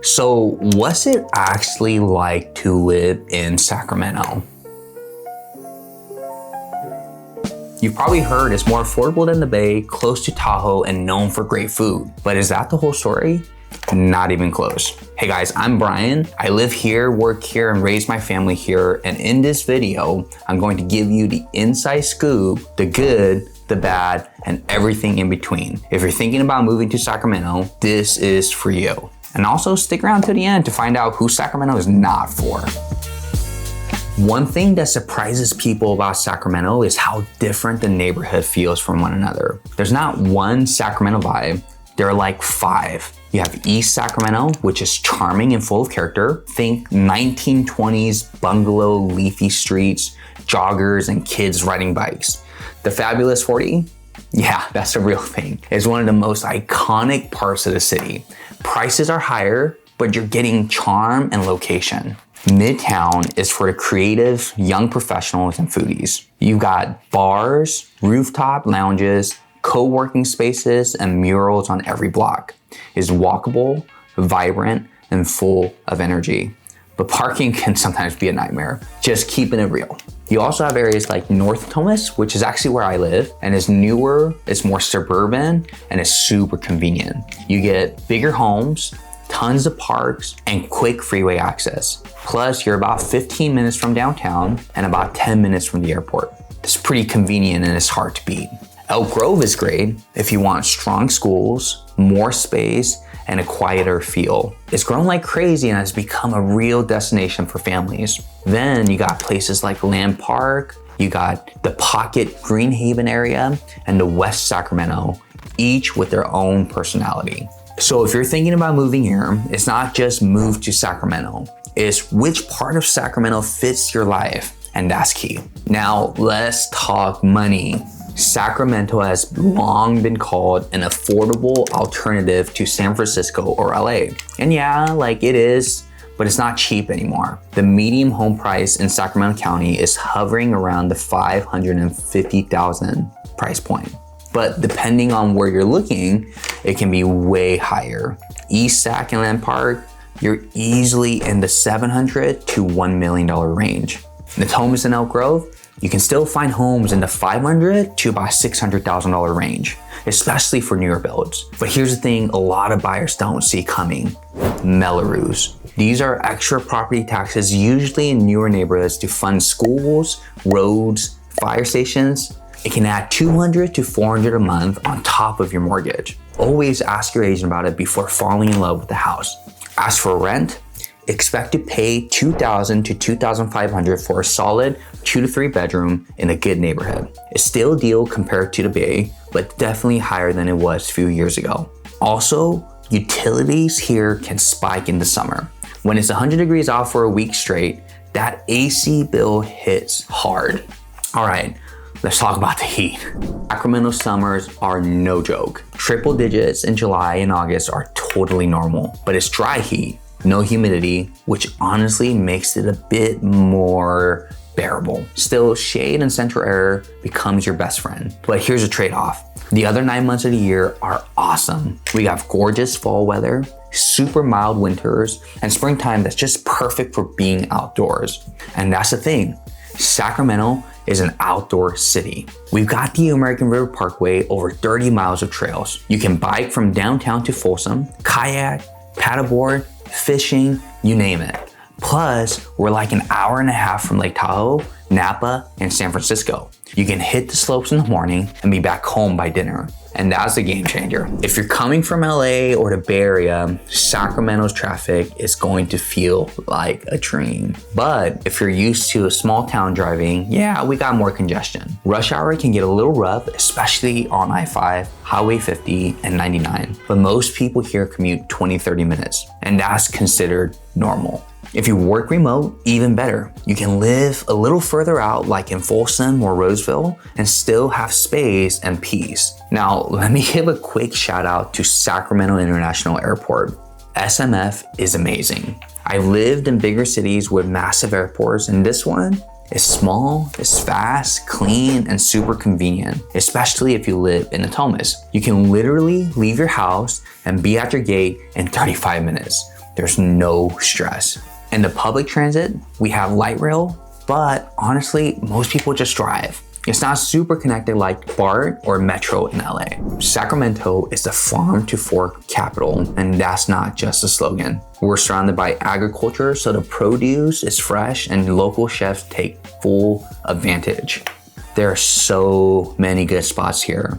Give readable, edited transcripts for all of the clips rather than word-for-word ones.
So what's it actually like to live in Sacramento? You've probably heard it's more affordable than the Bay, close to Tahoe, and known for great food. But is that the whole story? Not even close. Hey guys, I'm Brian. I live here, work here, and raise my family here. And in this video, I'm going to give you the inside scoop, the good, the bad, and everything in between. If you're thinking about moving to Sacramento, this is for you. And also stick around to the end to find out who Sacramento is not for. One thing that surprises people about Sacramento is how different the neighborhood feels from one another. There's not one Sacramento vibe, there are like 5. You have East Sacramento, which is charming and full of character. Think 1920s bungalow, leafy streets, joggers, and kids riding bikes. The Fabulous 40? Yeah, that's a real thing. It's one of the most iconic parts of the city. Prices are higher, but you're getting charm and location. Midtown is for the creative, young professionals and foodies. You've got bars, rooftop lounges, co-working spaces, and murals on every block. It's walkable, vibrant, and full of energy. But parking can sometimes be a nightmare, just keeping it real. You also have areas like North Thomas, which is actually where I live, and is newer, it's more suburban, and it's super convenient. You get bigger homes, tons of parks, and quick freeway access. Plus, you're about 15 minutes from downtown and about 10 minutes from the airport. It's pretty convenient and it's hard to beat. Elk Grove is great if you want strong schools, more space, and a quieter feel. It's grown like crazy and has become a real destination for families. Then you got places like Land Park, you got the Pocket Greenhaven area, and the West Sacramento, each with their own personality. So if you're thinking about moving here, it's not just move to Sacramento, it's which part of Sacramento fits your life, and that's key. Now let's talk money. Sacramento has long been called an affordable alternative to San Francisco or LA. And yeah, like it is, but it's not cheap anymore. The median home price in Sacramento County is hovering around the $550,000 price point. But depending on where you're looking, it can be way higher. East Sac and Land Park, you're easily in the $700,000 to $1 million range. Natomas and Elk Grove, you can still find homes in the $500,000 to about $600,000 range, especially for newer builds. But here's the thing a lot of buyers don't see coming: Mellorews. These are extra property taxes, usually in newer neighborhoods, to fund schools, roads, fire stations. It can add $200 to $400 a month on top of your mortgage. Always ask your agent about it before falling in love with the house. As for rent, expect to pay $2,000 to $2,500 for a solid 2 to 3 bedroom in a good neighborhood. It's still a deal compared to the Bay, but definitely higher than it was a few years ago. Also, utilities here can spike in the summer. When it's 100 degrees out for a week straight, that AC bill hits hard. All right, let's talk about the heat. Sacramento summers are no joke. Triple digits in July and August are totally normal, but it's dry heat, no humidity, which honestly makes it a bit more bearable. Still, shade and central air becomes your best friend. But here's a trade-off. The other 9 months of the year are awesome. We have gorgeous fall weather, super mild winters, and springtime that's just perfect for being outdoors. And that's the thing. Sacramento is an outdoor city. We've got the American River Parkway, over 30 miles of trails. You can bike from downtown to Folsom, kayak, paddleboard, fishing, you name it. Plus, we're like an hour and a half from Lake Tahoe, Napa, and San Francisco. You can hit the slopes in the morning and be back home by dinner. And that's a game changer. If you're coming from LA or the Bay Area, Sacramento's traffic is going to feel like a dream. But if you're used to a small town driving, yeah, we got more congestion. Rush hour can get a little rough, especially on I-5, Highway 50, and 99. But most people here commute 20-30 minutes, and that's considered normal. If you work remote, even better. You can live a little further out, like in Folsom or Roseville, and still have space and peace. Now, let me give a quick shout out to Sacramento International Airport. SMF is amazing. I've lived in bigger cities with massive airports, and this one is small, it's fast, clean, and super convenient, especially if you live in Natomas. You can literally leave your house and be at your gate in 35 minutes. there's no stress. In the public transit, we have light rail, but honestly, most people just drive. It's not super connected like BART or Metro in LA. Sacramento is the farm to fork capital, and that's not just a slogan. We're surrounded by agriculture, so the produce is fresh and local chefs take full advantage. There are so many good spots here.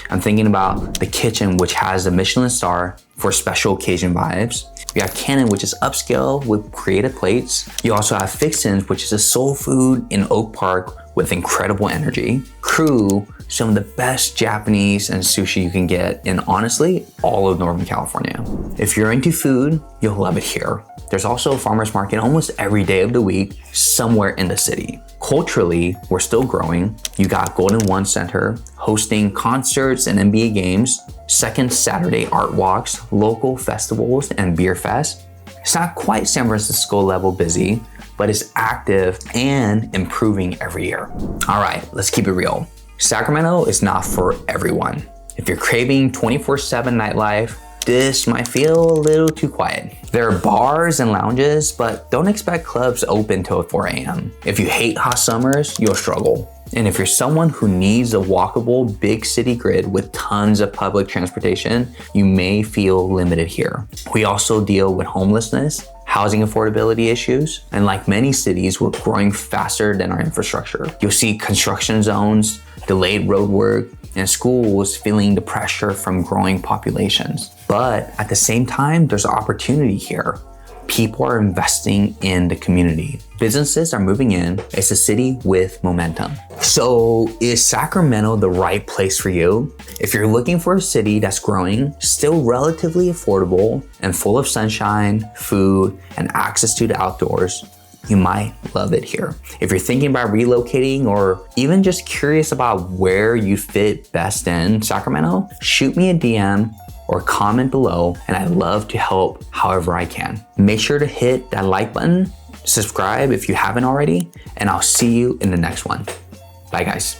I'm thinking about the kitchen, which has a Michelin star for special occasion vibes. We have Cannon, which is upscale with creative plates. You also have Fixins, which is a soul food in Oak Park with incredible energy. Crew, some of the best Japanese and sushi you can get in honestly all of Northern California. If you're into food, you'll love it here. There's also a farmer's market almost every day of the week somewhere in the city. Culturally, we're still growing. You got Golden One Center hosting concerts and NBA games, second Saturday art walks, local festivals, and beer fest. It's not quite San Francisco level busy, but it's active and improving every year. All right, let's keep it real. Sacramento is not for everyone. If you're craving 24/7 nightlife, this might feel a little too quiet. There are bars and lounges, but don't expect clubs open till 4 a.m. If you hate hot summers, you'll struggle. And if you're someone who needs a walkable big city grid with tons of public transportation, you may feel limited here. We also deal with homelessness, housing affordability issues, and like many cities, we're growing faster than our infrastructure. You'll see construction zones, delayed road work, and schools feeling the pressure from growing populations. But at the same time, there's opportunity here. People are investing in the community. Businesses are moving in. It's a city with momentum. So is Sacramento the right place for you? If you're looking for a city that's growing, still relatively affordable, and full of sunshine, food, and access to the outdoors, you might love it here. If you're thinking about relocating or even just curious about where you fit best in Sacramento, shoot me a DM or comment below, and I'd love to help however I can. Make sure to hit that like button, subscribe if you haven't already, and I'll see you in the next one. Bye guys.